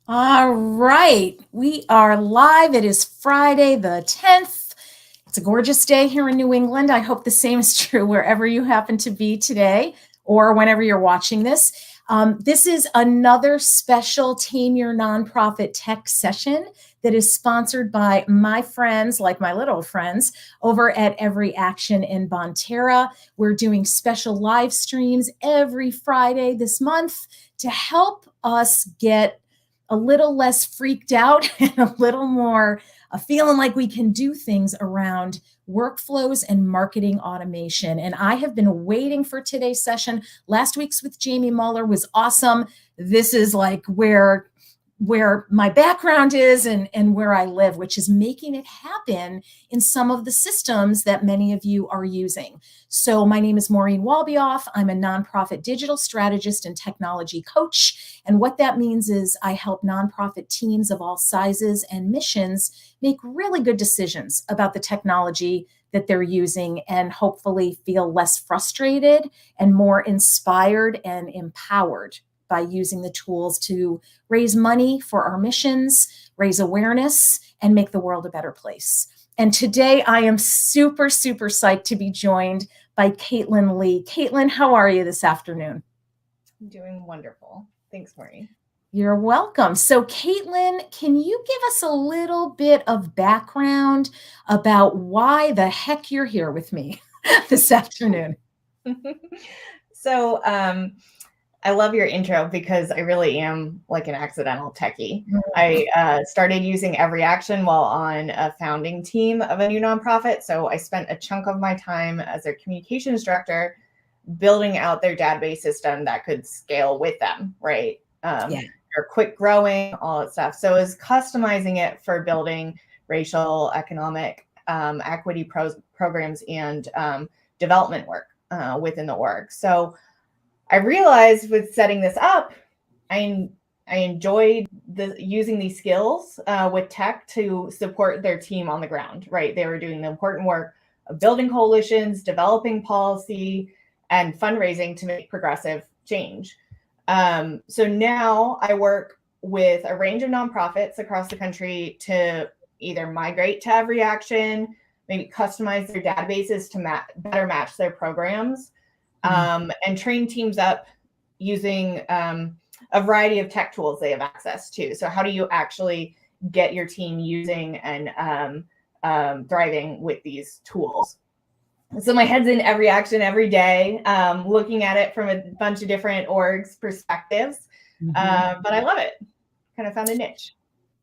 All right, we are live. It is Friday the 10th. It's a gorgeous day here in New England. I hope the same is true wherever you happen to be today or whenever you're watching this. This is another special Tame Your Nonprofit Tech session that is sponsored by my friends, like my little friends, over at EveryAction in Bonterra. We're doing special live streams every Friday this month to help us get a little less freaked out and a little more feeling like we can do things around workflows and marketing automation. And I have been waiting for today's session. Last week's with Jamie Muller was awesome. This is like where my background is and where I live, which is making it happen in some of the systems that many of you are using. So my name is Maureen Walbioff. I'm a nonprofit digital strategist and technology coach. And what that means is I help nonprofit teams of all sizes and missions make really good decisions about the technology that they're using and hopefully feel less frustrated and more inspired and empowered by using the tools to raise money for our missions, raise awareness, and make the world a better place. And today I am super, super psyched to be joined by Caitlin Lee. Caitlin, how are you this afternoon? I'm doing wonderful. Thanks, Maureen. You're welcome. So, Caitlin, can you give us a little bit of background about why the heck you're here with me this afternoon? So, I love your intro because I really am like an accidental techie. I started using EveryAction while on a founding team of a new nonprofit. So I spent a chunk of my time as their communications director building out their database system that could scale with them, right? They're quick growing, all that stuff. So I was customizing it for building racial, economic equity programs and development work within the org. So I realized with setting this up, I enjoyed using these skills with tech to support their team on the ground, right? They were doing the important work of building coalitions, developing policy, and fundraising to make progressive change. So now I work with a range of nonprofits across the country to either migrate to EveryAction, maybe customize their databases to better match their programs, and train teams up using a variety of tech tools they have access to. So how do you actually get your team using and thriving with these tools? So my head's in EveryAction every day, looking at it from a bunch of different orgs' perspectives, but I love it. Kind of found a niche.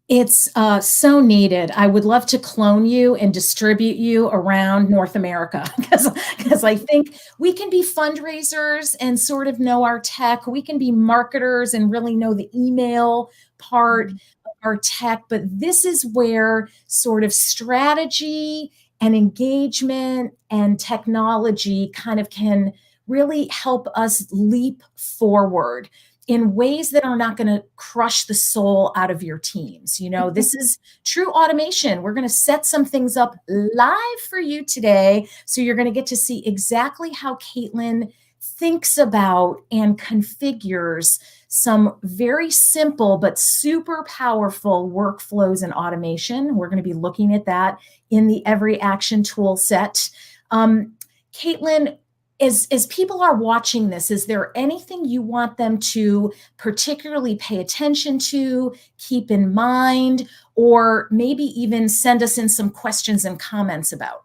It's so needed. I would love to clone you and distribute you around North America because I think we can be fundraisers and sort of know our tech. We can be marketers and really know the email part of our tech. But this is where sort of strategy and engagement and technology kind of can really help us leap forward in ways that are not going to crush the soul out of your teams. You know, this is true automation. We're going to set some things up live for you today. So you're going to get to see exactly how Caitlin thinks about and configures some very simple but super powerful workflows and automation. We're going to be looking at that in the EveryAction tool set. Caitlin, as people are watching this, is there anything you want them to particularly pay attention to, keep in mind, or maybe even send us in some questions and comments about?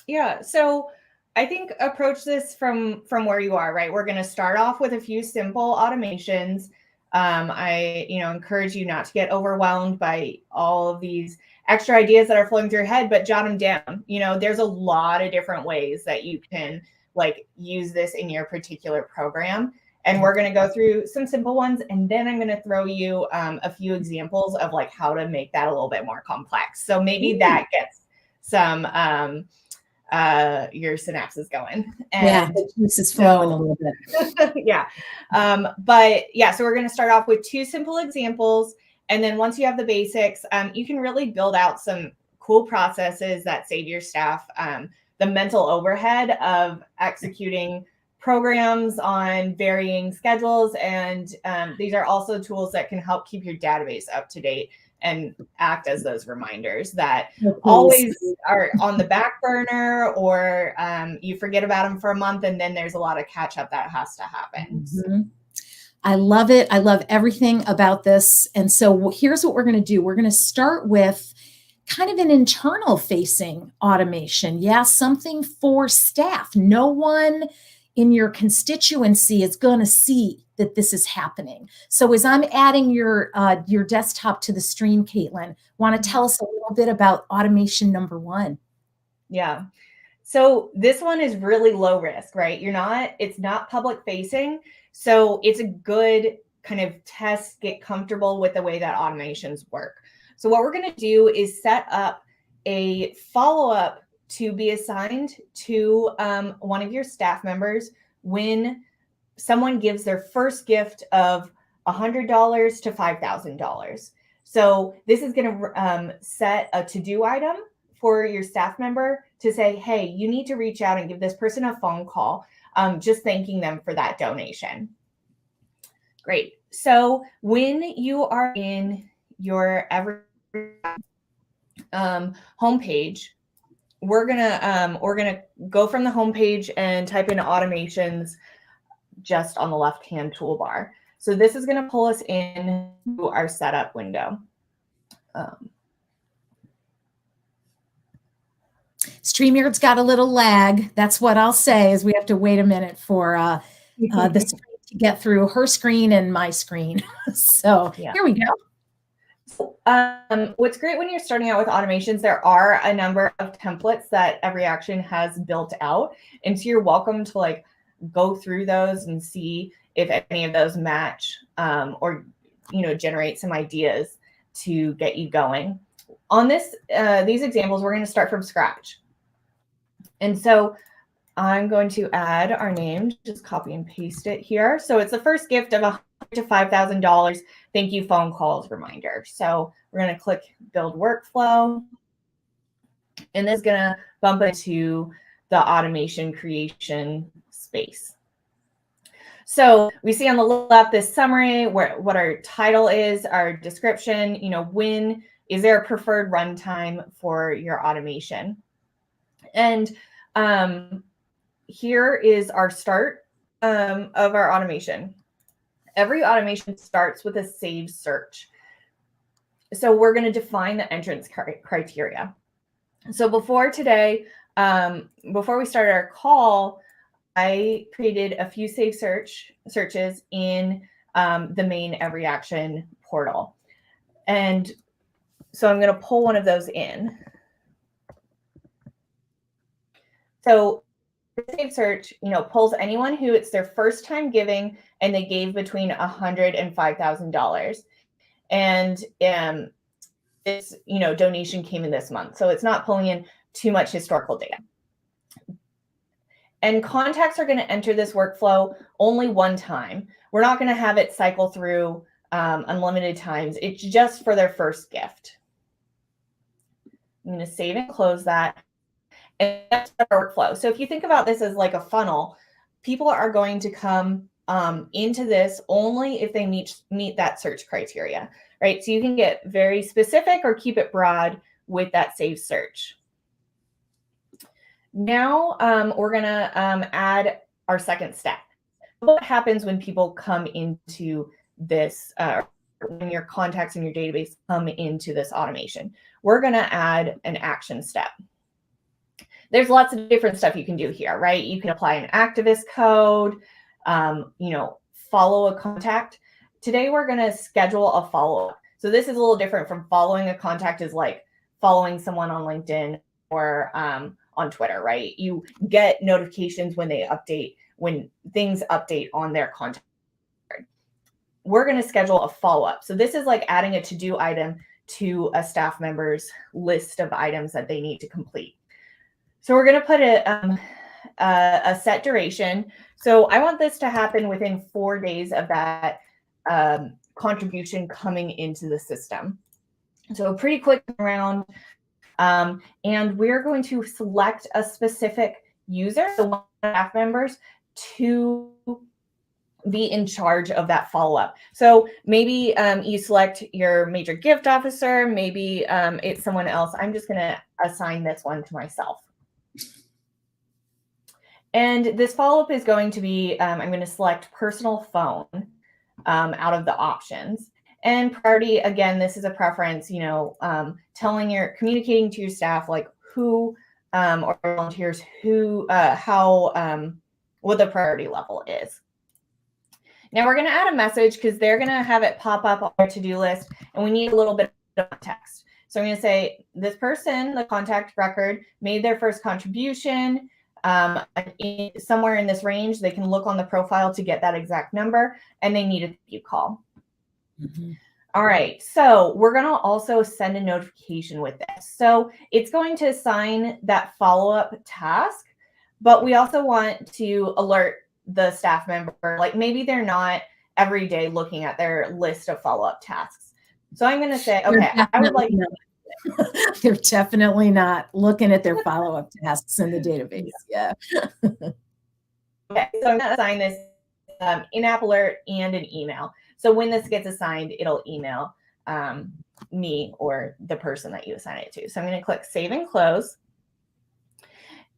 Yeah, so I think approach this from where you are, right? We're going to start off with a few simple automations. I encourage you not to get overwhelmed by all of these extra ideas that are flowing through your head, but jot them down. There's a lot of different ways that you can use this in your particular program. And we're going to go through some simple ones, and then I'm going to throw you a few examples of how to make that a little bit more complex. So maybe that gets some your synapses going. And the juice is flowing a little bit. Yeah. But yeah, so we're going to start off with two simple examples. And then once you have the basics, you can really build out some cool processes that save your staff the mental overhead of executing programs on varying schedules. And these are also tools that can help keep your database up to date and act as those reminders that always are on the back burner, or you forget about them for a month and then there's a lot of catch up that has to happen. Mm-hmm. I love it. I love everything about this. And so here's what we're going to do. We're going to start with kind of an internal facing automation. Yeah, something for staff. No one in your constituency is going to see that this is happening. So as I'm adding your desktop to the stream, Caitlin, want to tell us a little bit about automation number 1? Yeah. So this one is really low risk, right? It's not public facing. So it's a good kind of test, get comfortable with the way that automations work. So what we're going to do is set up a follow-up to be assigned to one of your staff members when someone gives their first gift of $100 to $5,000. So this is going to set a to-do item for your staff member to say, hey, you need to reach out and give this person a phone call, just thanking them for that donation. Great. So when you are in your homepage, we're gonna go from the homepage and type in automations just on the left-hand toolbar. So this is going to pull us into our setup window. StreamYard's got a little lag. That's what I'll say, is we have to wait a minute for the screen to get through her screen and my screen. So yeah. Here we go. What's great when you're starting out with automations, there are a number of templates that EveryAction has built out. And so you're welcome to like go through those and see if any of those match or, generate some ideas to get you going. On these examples, we're going to start from scratch. And so I'm going to add our name, just copy and paste it here. So it's the first gift of $100 to $5,000. Thank you, phone calls reminder. So we're going to click build workflow. And this is going to bump into the automation creation space. So we see on the left this summary, what our title is, our description, when is there a preferred runtime for your automation? And here is our start of our automation. Every automation starts with a saved search. So we're going to define the entrance criteria. So before today, before we started our call, I created a few saved searches in the main EveryAction portal. And so I'm going to pull one of those in. So the saved search, pulls anyone who it's their first time giving and they gave between $100 and $5,000. And this, donation came in this month. So it's not pulling in too much historical data. And contacts are going to enter this workflow only one time. We're not going to have it cycle through unlimited times. It's just for their first gift. I'm going to save and close that. And that's our workflow. So if you think about this as like a funnel, people are going to come into this only if they meet that search criteria, right? So you can get very specific or keep it broad with that saved search. Now we're going to add our second step. What happens when people come into this, when your contacts in your database come into this automation? We're going to add an action step. There's lots of different stuff you can do here, right? You can apply an activist code, follow a contact. Today, we're going to schedule a follow-up. So this is a little different from following a contact is like following someone on LinkedIn or on Twitter, right? You get notifications when they update, when things update on their contact card. We're going to schedule a follow-up. So this is like adding a to-do item to a staff member's list of items that they need to complete. So we're going to put a set duration. So I want this to happen within 4 days of that contribution coming into the system. So pretty quick around. And we're going to select a specific user, so one of the staff members, to be in charge of that follow-up. So maybe you select your major gift officer, maybe it's someone else. I'm just going to assign this one to myself. And this follow-up is going to be, I'm going to select personal phone out of the options. And priority, again, this is a preference, you know, communicating to your staff, like who or volunteers, who, what the priority level is. Now we're going to add a message because they're going to have it pop up on their to-do list, and we need a little bit of text. So I'm going to say this person, the contact record, made their first contribution. Somewhere in this range, they can look on the profile to get that exact number, and they need a thank you call. Mm-hmm. All right, so we're going to also send a notification with this. So it's going to assign that follow-up task, but we also want to alert the staff member, like maybe they're not every day looking at their list of follow-up tasks. So I'm going to say, okay, I would like they're definitely not looking at their follow-up tasks in the database. Yeah. Okay, so I'm going to assign this in-app alert and an email. So when this gets assigned, it'll email me or the person that you assign it to. So I'm going to click Save and Close.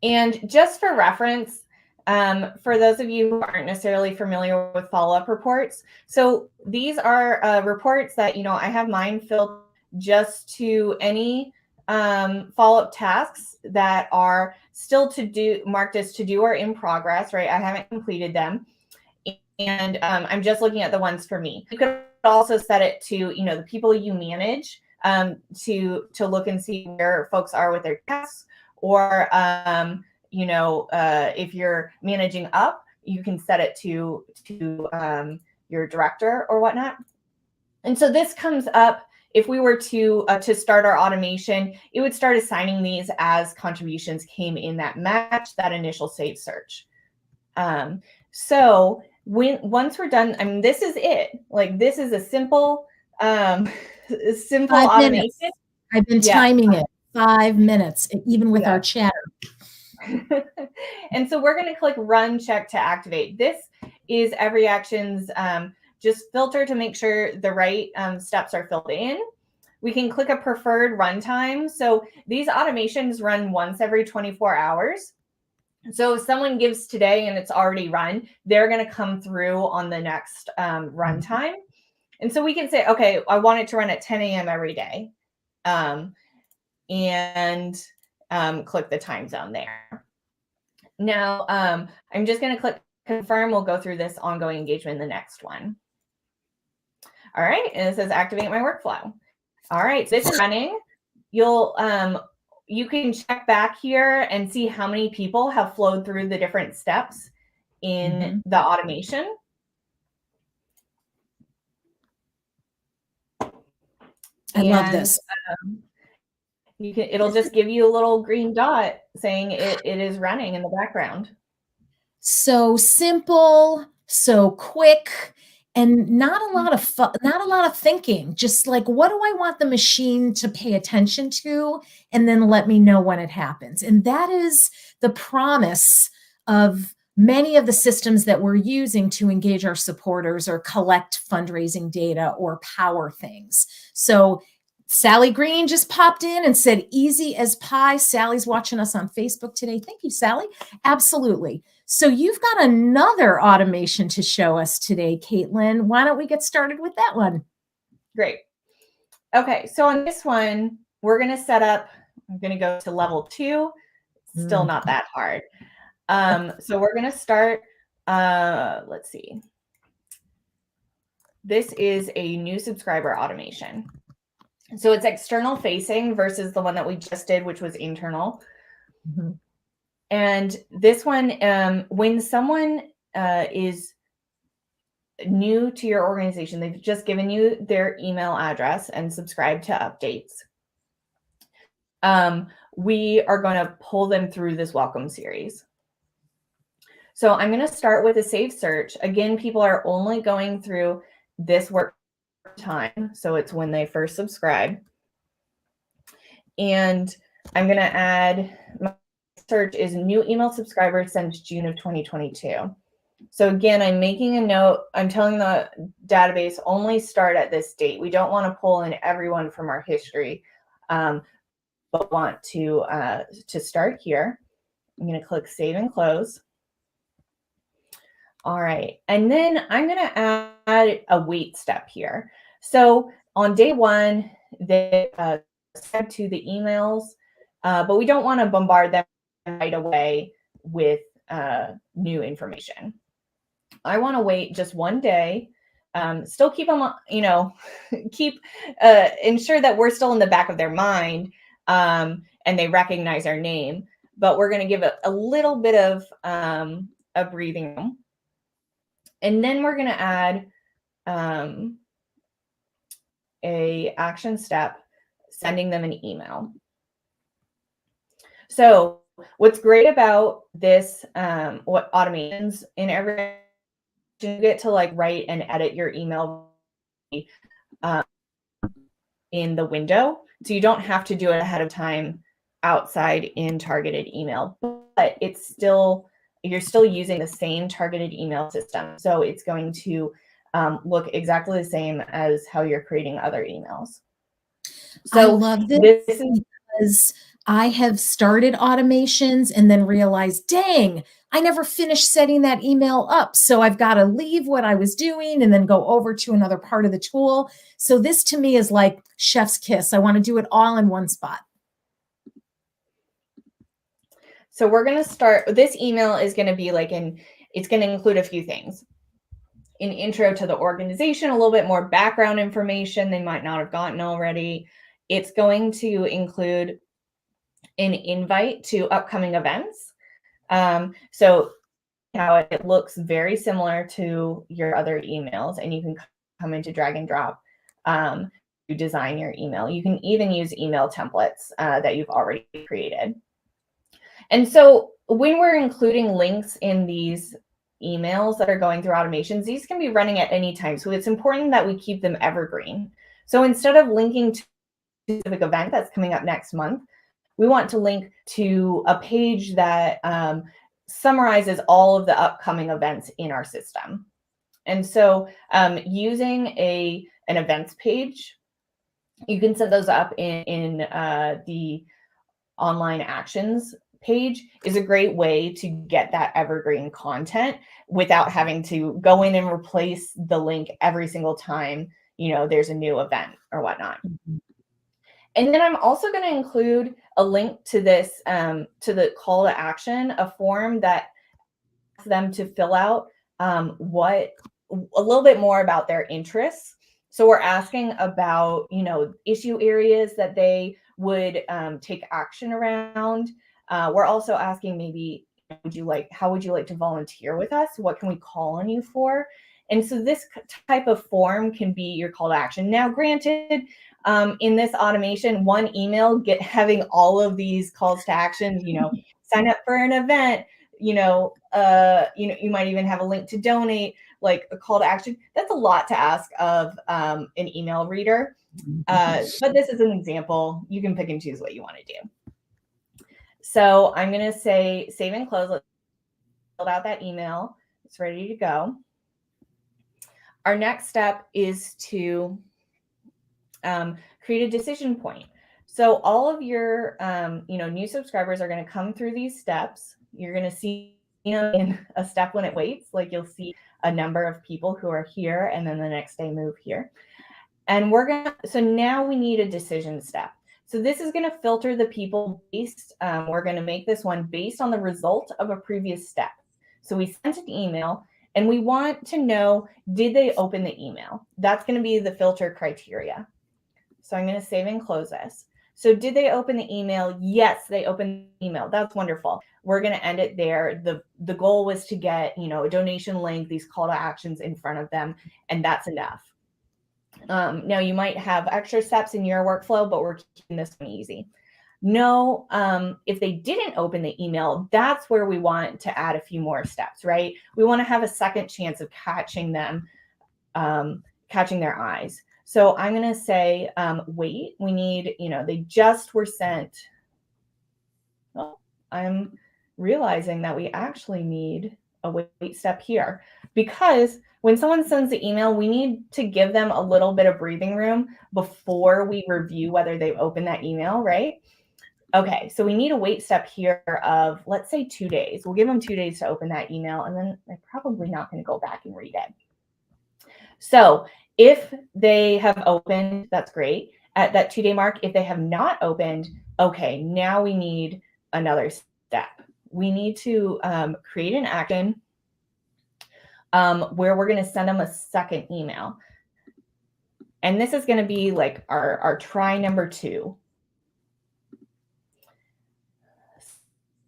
And just for reference, for those of you who aren't necessarily familiar with follow-up reports, so these are reports that, you know, I have mine filled just to any follow-up tasks that are still to do, marked as to do or in progress, right? I haven't completed them. And I'm just looking at the ones for me. You could also set it to, you know, the people you manage to look and see where folks are with their tasks, or you know, if you're managing up, you can set it to your director or whatnot. And so this comes up if we were to start our automation, it would start assigning these as contributions came in that match, that initial save search. So once we're done, I mean, this is it. Like, this is a simple, simple automation. Minutes. I've been timing it 5 minutes, even with our chatter. And so we're going to click Run Check to activate. This is EveryAction's just filter to make sure the right steps are filled in. We can click a preferred runtime. So these automations run once every 24 hours. So if someone gives today and it's already run, they're going to come through on the next runtime. And so we can say, okay, I want it to run at 10 a.m. every day. And click the time zone there. Now, I'm just going to click confirm. We'll go through this ongoing engagement in the next one. All right, and it says activate my workflow. All right, so this is running. You'll you can check back here and see how many people have flowed through the different steps in the automation. I love this. It'll just give you a little green dot saying it is running in the background. So simple, so quick, and not a lot of thinking. Just like, what do I want the machine to pay attention to, and then let me know when it happens. And that is the promise of many of the systems that we're using to engage our supporters or collect fundraising data or power things. So Sally Green just popped in and said, easy as pie. Sally's watching us on Facebook today. Thank you, Sally. Absolutely. So you've got another automation to show us today, Caitlin. Why don't we get started with that one? Great. Okay, so on this one, we're going to set up, I'm going to go to level 2. Still not that hard. So we're going to start, let's see. This is a new subscriber automation. So it's external facing versus the one that we just did, which was internal. And this one, when someone is new to your organization, they've just given you their email address and subscribed to updates. We are going to pull them through this welcome series. So I'm going to start with a save search. Again, people are only going through this work time. So it's when they first subscribe. And I'm going to add, my search is new email subscribers since June of 2022. So again, I'm making a note. I'm telling the database only start at this date. We don't want to pull in everyone from our history, but want to start here. I'm going to click Save and Close. All right, and then I'm going to add a wait step here. So on day one, they send to the emails, but we don't want to bombard them right away with new information. I want to wait just one day. Still keep them, ensure that we're still in the back of their mind, and they recognize our name. But we're going to give it a little bit of a breathing room, and then we're going to add a action step, sending them an email. So what's great about this, what automations in EveryAction, you get to like write and edit your email in the window. So you don't have to do it ahead of time outside in targeted email, but it's still, you're still using the same targeted email system. So it's going to look exactly the same as how you're creating other emails. So I love this because I have started automations and then realized, dang, I never finished setting that email up. So I've got to leave what I was doing and then go over to another part of the tool. So this to me is like chef's kiss. I want to do it all in one spot. So we're going to start, this email is going to be like it's going to include a few things. An intro to the organization, a little bit more background information they might not have gotten already. It's going to include an invite to upcoming events. So how it looks very similar to your other emails, and you can come into drag and drop to design your email. You can even use email templates that you've already created. And so when we're including links in these emails that are going through automations, these can be running at any time. So it's important that we keep them evergreen. So instead of linking to a specific event that's coming up next month, we want to link to a page that summarizes all of the upcoming events in our system. And so using an events page, you can set those up in the online actions page, is a great way to get that evergreen content without having to go in and replace the link every single time, there's a new event or whatnot. And then I'm also going to include a link to this, to the call to action, a form that asks them to fill out a little bit more about their interests. So we're asking about, issue areas that they would take action around. We're also asking maybe, how would you like to volunteer with us? What can we call on you for? And so this type of form can be your call to action. Now, granted, in this automation, one email having all of these calls to action, sign up for an event, you might even have a link to donate, like a call to action. That's a lot to ask of an email reader. But this is an example. You can pick and choose what you want to do. So I'm going to say save and close. Let's build out that email. It's ready to go. Our next step is to create a decision point. So all of your new subscribers are going to come through these steps. You're going to see in a step when it waits, like you'll see a number of people who are here, and then the next day move here. And so now we need a decision step. So this is going to filter the people based, we're going to make this one based on the result of a previous step. So we sent an email and we want to know, did they open the email? That's going to be the filter criteria. So I'm going to save and close this. So did they open the email? Yes, they opened the email. That's wonderful. We're going to end it there. The goal was to get, a donation link, these call to actions in front of them, and that's enough. Now you might have extra steps in your workflow, but we're keeping this one easy. No, if they didn't open the email, that's where we want to add a few more steps, right? We want to have a second chance of catching them, catching their eyes. So I'm going to say, wait, we need, they just were sent. Well, I'm realizing that we actually need a wait step here, because when someone sends the email, we need to give them a little bit of breathing room before we review whether they've opened that email, right? Okay, so we need a wait step here of, let's say, 2 days. We'll give them 2 days to open that email, and then they're probably not going to go back and read it. So if they have opened, that's great. At that 2-day mark, if they have not opened, okay, now we need another step. We need to create an action where we're going to send them a second email. And this is going to be like our try number 2.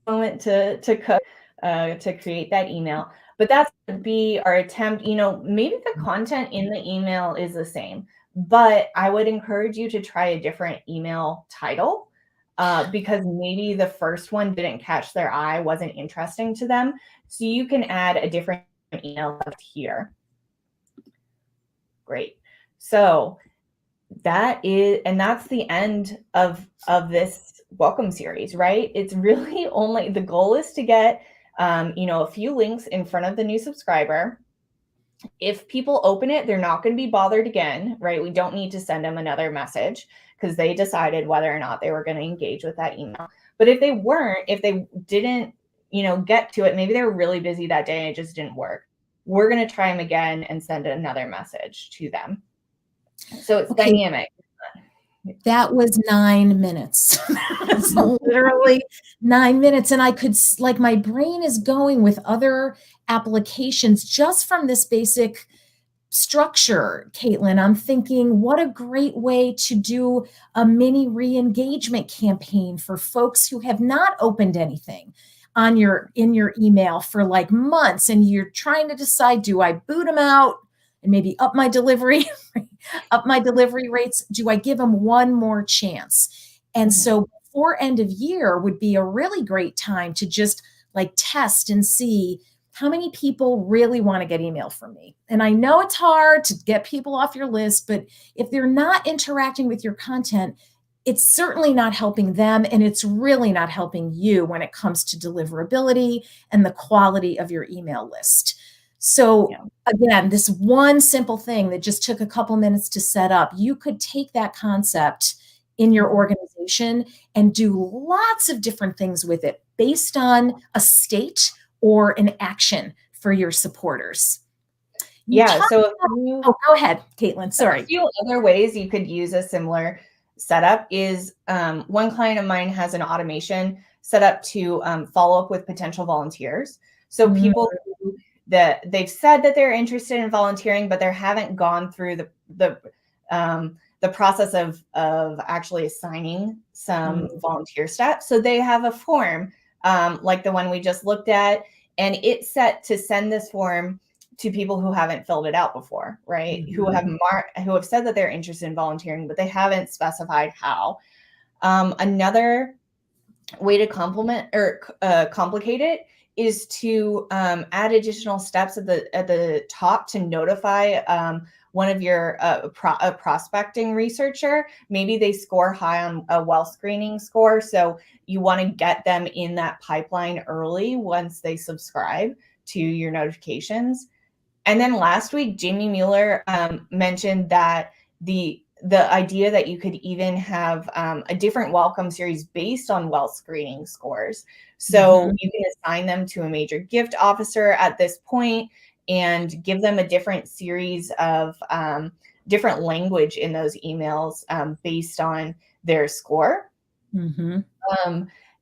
Moment to cook, to create that email. But that's going to be our attempt. Maybe the content in the email is the same, but I would encourage you to try a different email title, because maybe the first one didn't catch their eye, wasn't interesting to them. So you can add a different email here. Great. So that's the end of this welcome series, right? It's really only, the goal is to get a few links in front of the new subscriber. If people open it, they're not going to be bothered again, right? We don't need to send them another message because they decided whether or not they were going to engage with that email. But if they didn't, get to it, maybe they were really busy that day and it just didn't work, we're going to try them again and send another message to them. So it's dynamic. That was 9 minutes. It's literally 9 minutes. And I could, like, my brain is going with other applications just from this basic structure, Caitlin. I'm thinking, what a great way to do a mini re-engagement campaign for folks who have not opened anything in your email for like months, and you're trying to decide, do I boot them out and maybe up my delivery rates? Do I give them one more chance? And so before end of year would be a really great time to just like test and see how many people really want to get email from me. And I know it's hard to get people off your list, but if they're not interacting with your content, it's certainly not helping them, and it's really not helping you when it comes to deliverability and the quality of your email list. So again, this one simple thing that just took a couple minutes to set up, you could take that concept in your organization and do lots of different things with it based on a state or an action for your supporters. So go ahead, Caitlin. Sorry. A few other ways you could use a similar setup is, one client of mine has an automation set up to follow up with potential volunteers. So people that they've said that they're interested in volunteering, but they haven't gone through the process of actually assigning some volunteer steps. So they have a form like the one we just looked at, and it's set to send this form to people who haven't filled it out before, right? Who have said that they're interested in volunteering, but they haven't specified how. Another way to complicate it is to add additional steps at the top to notify one of your prospecting researcher. Maybe they score high on a wealth screening score, so you want to get them in that pipeline early once they subscribe to your notifications. And then last week, Jamie Mueller mentioned that the idea that you could even have a different welcome series based on wealth screening scores. So you can assign them to a major gift officer at this point and give them a different series of different language in those emails based on their score.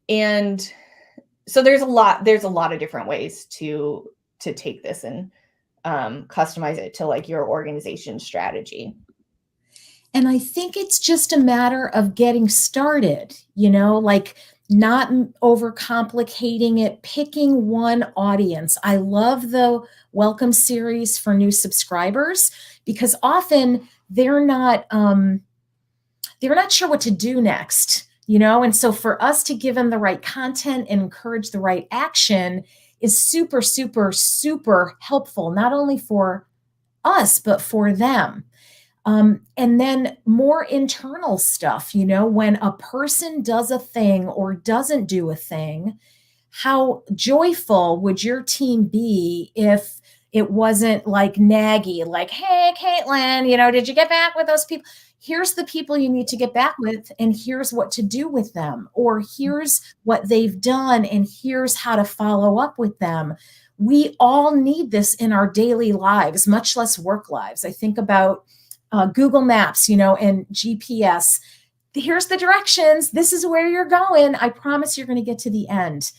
And so there's a lot of different ways to take this and customize it to like your organization strategy. And I think it's just a matter of getting started, like not overcomplicating it, picking one audience. I love the welcome series for new subscribers because often they're not sure what to do next, and so for us to give them the right content and encourage the right action is super, super, super helpful, not only for us, but for them. And then more internal stuff, when a person does a thing or doesn't do a thing, how joyful would your team be if it wasn't like naggy, like, hey, Caitlin, did you get back with those people? Here's the people you need to get back with, and here's what to do with them, or here's what they've done, and here's how to follow up with them. We all need this in our daily lives, much less work lives. I think about Google Maps, and GPS. Here's the directions. This is where you're going. I promise you're going to get to the end.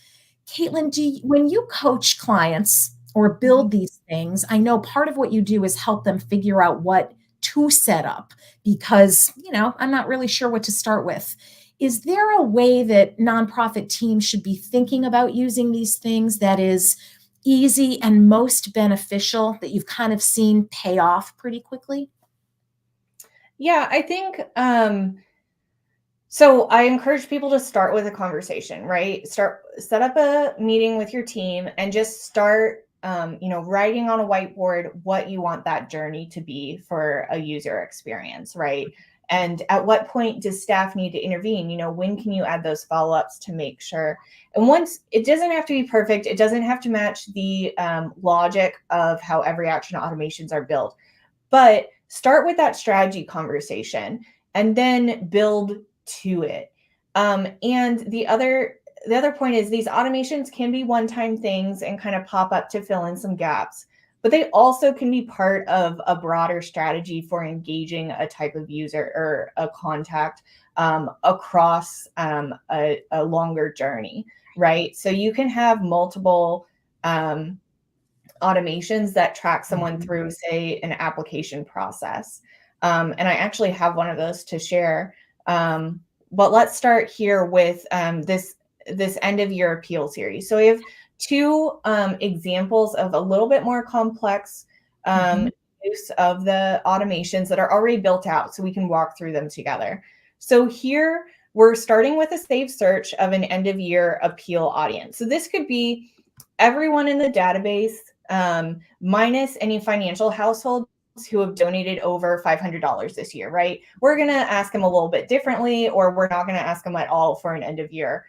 Caitlin, when you coach clients or build these things, I know part of what you do is help them figure out what to set up because, I'm not really sure what to start with. Is there a way that nonprofit teams should be thinking about using these things that is easy and most beneficial that you've kind of seen pay off pretty quickly? Yeah, I think so I encourage people to start with a conversation, right? Set up a meeting with your team and just start, writing on a whiteboard what you want that journey to be for a user experience, right? And at what point does staff need to intervene? When can you add those follow-ups to make sure? And once it doesn't have to be perfect, it doesn't have to match the logic of how EveryAction automations are built, but start with that strategy conversation and then build to it. And the other point is these automations can be one-time things and kind of pop up to fill in some gaps, but they also can be part of a broader strategy for engaging a type of user or a contact across a longer journey, right? So you can have multiple automations that track someone through, say, an application process. And I actually have one of those to share. But let's start here with this end of year appeal series. So we have two examples of a little bit more complex use of the automations that are already built out, so we can walk through them together. So here we're starting with a saved search of an end of year appeal audience. So this could be everyone in the database minus any financial household who have donated over $500 this year, right? We're going to ask them a little bit differently, or we're not going to ask them at all for an end of year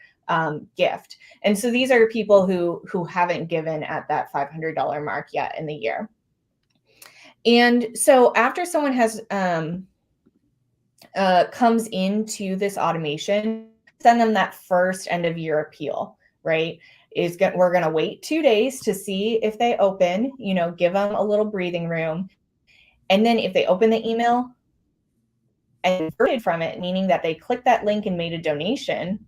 gift. And so these are people who haven't given at that $500 mark yet in the year. And so after someone has comes into this automation, send them that first end of year appeal, right? We're going to wait 2 days to see if they open, give them a little breathing room. And then if they open the email and converted from it, meaning that they clicked that link and made a donation,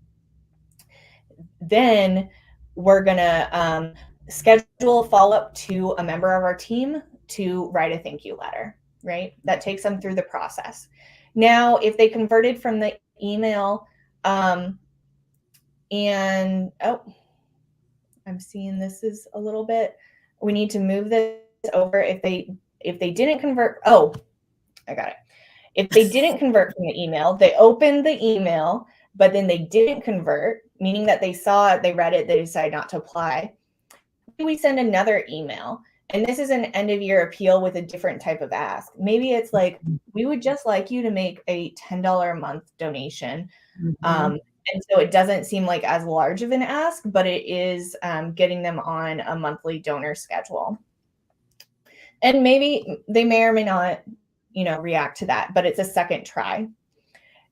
then we're going to schedule a follow-up to a member of our team to write a thank you letter, right? That takes them through the process. Now, if they converted from the email I'm seeing this is a little bit, we need to move this over. If they didn't convert, I got it. If they didn't convert from the email, they opened the email, but then they didn't convert, meaning that they saw it, they read it, they decided not to apply. We send another email. And this is an end of year appeal with a different type of ask. Maybe it's like, we would just like you to make a $10 a month donation. And so it doesn't seem like as large of an ask, but it is getting them on a monthly donor schedule. And maybe they may or may not, react to that, but it's a second try.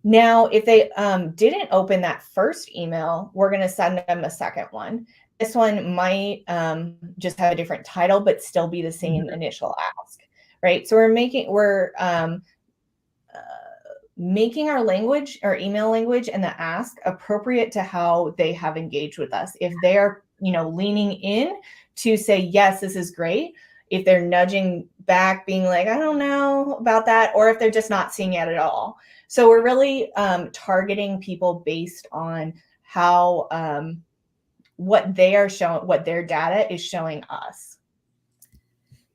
Now, if they didn't open that first email, we're going to send them a second one. This one might just have a different title, but still be the same initial ask, right? So we're making our language, our email language, and the ask appropriate to how they have engaged with us. If they are, leaning in to say, yes, this is great. If they're nudging back, being like, I don't know about that, or if they're just not seeing it at all. So we're really targeting people based on how, what they are showing, what their data is showing us.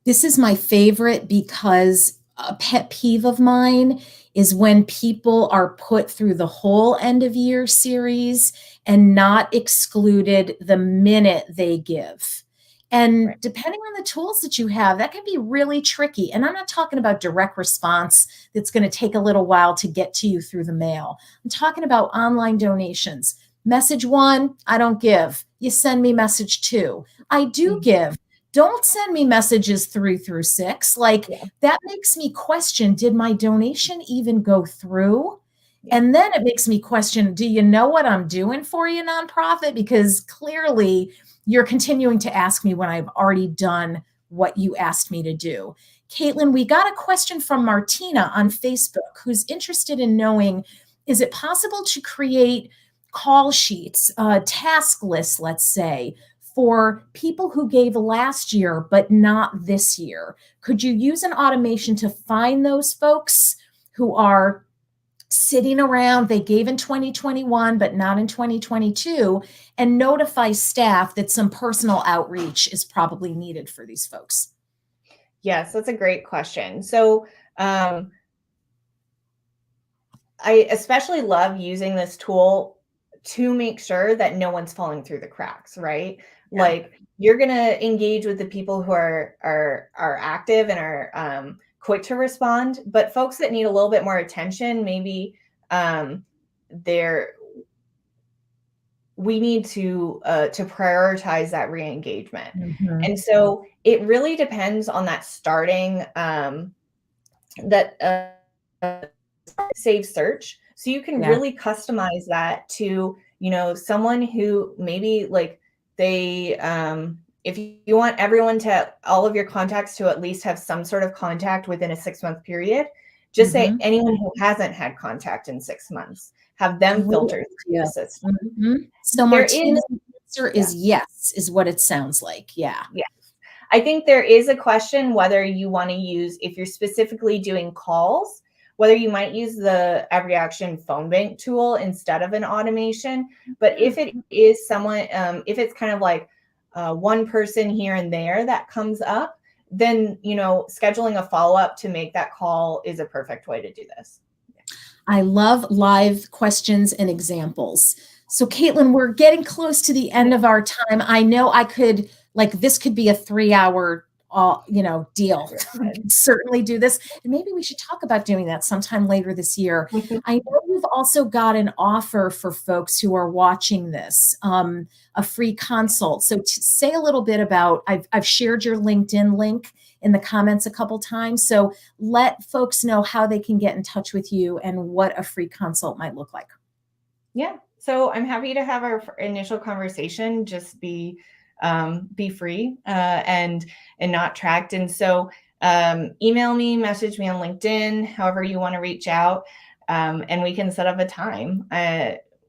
This is my favorite because a pet peeve of mine is when people are put through the whole end of year series and not excluded the minute they give. And depending on the tools that you have, that can be really tricky. And I'm not talking about direct response that's going to take a little while to get to you through the mail. I'm talking about online donations. Message 1, I don't give. you send me message 2. I do give. Don't send me messages 3 through 6. Like Yeah. that makes me question, did my donation even go through? Yeah. And then it makes me question, do you know what I'm doing for you, nonprofit? Because clearly you're continuing to ask me when I've already done what you asked me to do. Caitlin, we got a question from Martina on Facebook who's interested in knowing, is it possible to create call sheets, task lists, let's say, for people who gave last year but not this year? Could you use an automation to find those folks who are sitting around, they gave in 2021 but not in 2022, and notify staff that some personal outreach is probably needed for these folks? Yes, that's a great question. So I especially love using this tool to make sure that no one's falling through the cracks, right? Yeah. Like you're gonna engage with the people who are active and are quick to respond, but folks that need a little bit more attention, maybe they're we need to prioritize that re-engagement. Mhm. And so it really depends on that starting that save search. So you can Yeah. really customize that to, someone who maybe like they if you want all of your contacts to at least have some sort of contact within a 6-month period, just say Mhm. anyone who hasn't had contact in 6 months, have them Great filter through idea. the system. So There Martina's is, answer yeah, is yes, is what it sounds like. Yeah. yeah. I think there is a question whether you want to use, if you're specifically doing calls, whether you might use the EveryAction phone bank tool instead of an automation. But if it is someone, if it's kind of like one person here and there that comes up, then, scheduling a follow-up to make that call is a perfect way to do this. I love live questions and examples. So, Caitlin, we're getting close to the end of our time. I know this could be a 3-hour, deal. We could certainly do this. And maybe we should talk about doing that sometime later this year. I know you've also got an offer for folks who are watching this, a free consult. So say a little bit about, I've shared your LinkedIn link in the comments a couple times. So let folks know how they can get in touch with you and what a free consult might look like. Yeah. So I'm happy to have our initial conversation, just be free and not tracked. And so email me, message me on LinkedIn, however you want to reach out, and we can set up a time.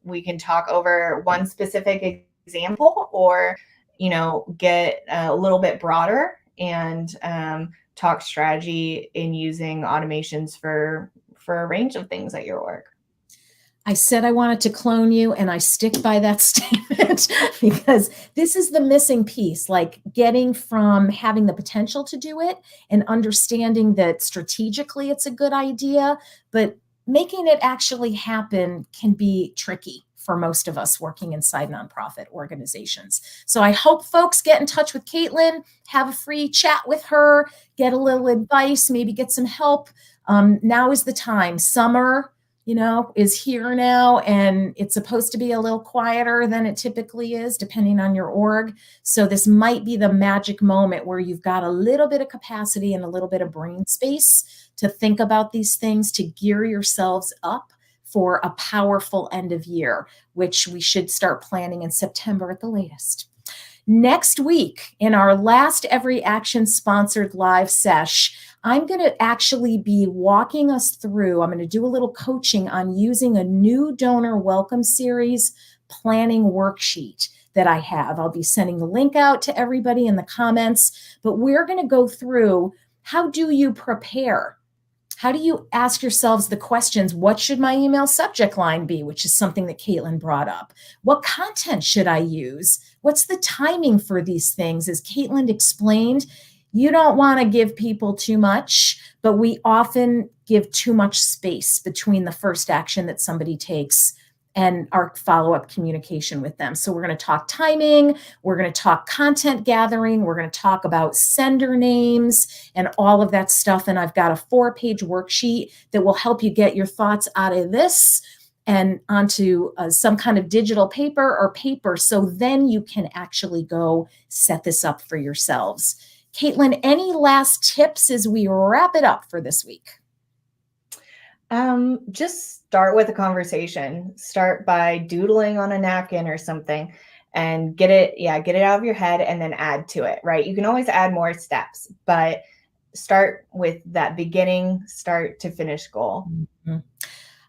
We can talk over one specific example, or get a little bit broader and talk strategy in using automations for a range of things at your work. I said I wanted to clone you, and I stick by that statement because this is the missing piece, like getting from having the potential to do it and understanding that strategically it's a good idea, but making it actually happen can be tricky for most of us working inside nonprofit organizations. So I hope folks get in touch with Caitlin, have a free chat with her, get a little advice, maybe get some help. Now is the time. Summer, is here now, and it's supposed to be a little quieter than it typically is, depending on your org. So this might be the magic moment where you've got a little bit of capacity and a little bit of brain space to think about these things, to gear yourselves up for a powerful end of year, which we should start planning in September at the latest. Next week, in our last EveryAction sponsored live sesh, I'm going to actually be walking us through, I'm going to do a little coaching on using a new donor welcome series planning worksheet that I have. I'll be sending the link out to everybody in the comments, but we're going to go through, how do you prepare? How do you ask yourselves the questions, what should my email subject line be, which is something that Caitlin brought up? What content should I use? What's the timing for these things? As Caitlin explained, you don't want to give people too much, but we often give too much space between the first action that somebody takes and our follow-up communication with them. So we're going to talk timing, we're going to talk content gathering, we're going to talk about sender names and all of that stuff. And I've got a 4-page worksheet that will help you get your thoughts out of this and onto some kind of digital paper or paper, so then you can actually go set this up for yourselves. Caitlin, any last tips as we wrap it up for this week? Just start with a conversation. Start by doodling on a napkin or something and get it out of your head and then add to it, right? You can always add more steps, but start with that beginning, start to finish goal. Mm-hmm.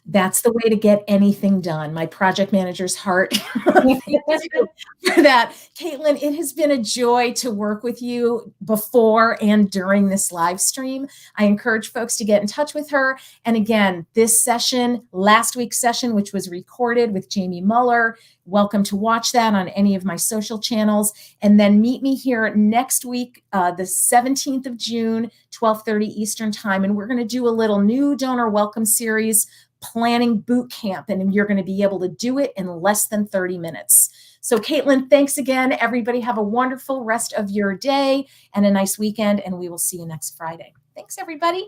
That's the way to get anything done. My project manager's heart. Thank you for that. Caitlin, it has been a joy to work with you before and during this live stream. I encourage folks to get in touch with her. And again, this session, last week's session, which was recorded with Jamie Muller, welcome to watch that on any of my social channels. And then meet me here next week, the 17th of June, 12:30 Eastern Time. And we're going to do a little new donor welcome series, planning boot camp, and you're going to be able to do it in less than 30 minutes. So Caitlin, thanks again. Everybody have a wonderful rest of your day and a nice weekend, and we will see you next Friday. Thanks, everybody.